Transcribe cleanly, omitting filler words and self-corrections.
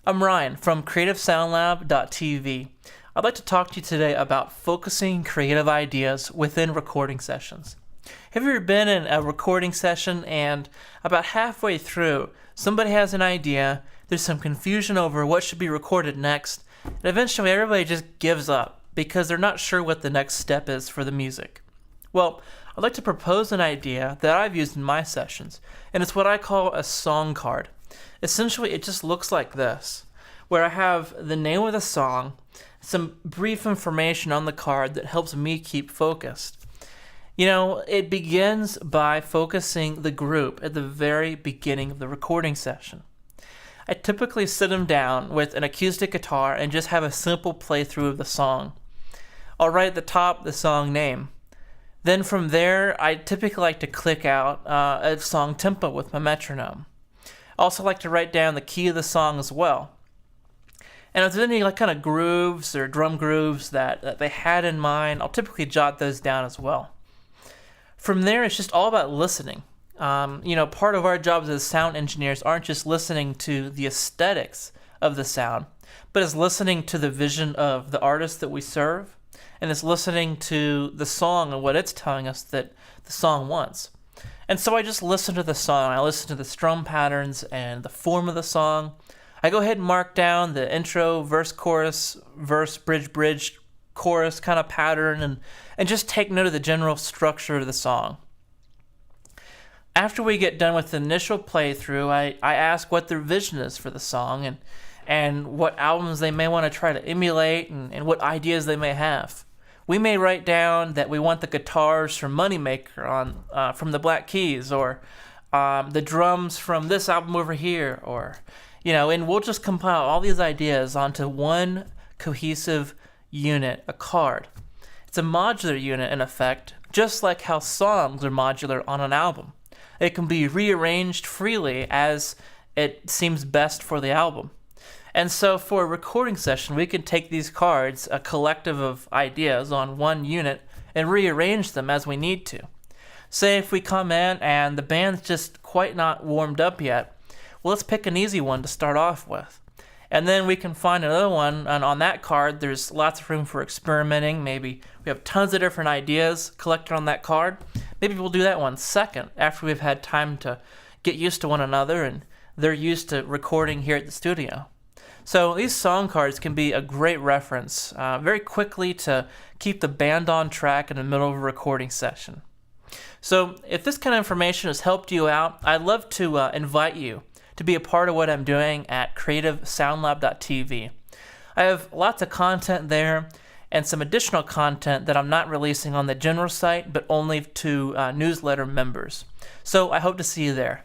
I'm Ryan from CreativeSoundLab.tv. I'd like to talk to you today about focusing creative ideas within recording sessions. Have you ever been in a recording session and about halfway through, somebody has an idea, there's some confusion over what should be recorded next, and eventually everybody just gives up because they're not sure what the next step is for the music? Well, I'd like to propose an idea that I've used in my sessions, and it's what I call a song card. Essentially, it just looks like this, where I have the name of the song, some brief information on the card that helps me keep focused. It begins by focusing the group at the very beginning of the recording session. I typically sit them down with an acoustic guitar and just have a simple playthrough of the song. I'll write at the top the song name. Then from there, I typically like to click out a song tempo with my metronome. I also like to write down the key of the song as well. And if there's any kind of grooves or drum grooves that they had in mind, I'll typically jot those down as well. From there, it's just all about listening. Part of our jobs as sound engineers aren't just listening to the aesthetics of the sound, but it's listening to the vision of the artist that we serve, and it's listening to the song and what it's telling us that the song wants. And so I just listen to the song. I listen to the strum patterns and the form of the song. I go ahead and mark down the intro, verse, chorus, verse, bridge, chorus kind of pattern, and just take note of the general structure of the song. After we get done with the initial playthrough, I ask what their vision is for the song and what albums they may want to try to emulate and what ideas they may have. We may write down that we want the guitars from Moneymaker from the Black Keys, or the drums from this album over here, and we'll just compile all these ideas onto one cohesive unit, a card. It's a modular unit in effect, just like how songs are modular on an album. It can be rearranged freely as it seems best for the album. And so for a recording session, we can take these cards, a collective of ideas on one unit, and rearrange them as we need to. Say if we come in and the band's just quite not warmed up yet, well, let's pick an easy one to start off with. And then we can find another one, and on that card, there's lots of room for experimenting. Maybe we have tons of different ideas collected on that card. Maybe we'll do that one second after we've had time to get used to one another and they're used to recording here at the studio. So these song cards can be a great reference very quickly to keep the band on track in the middle of a recording session. So if this kind of information has helped you out, I'd love to invite you to be a part of what I'm doing at CreativeSoundLab.tv. I have lots of content there and some additional content that I'm not releasing on the general site, but only to newsletter members. So I hope to see you there.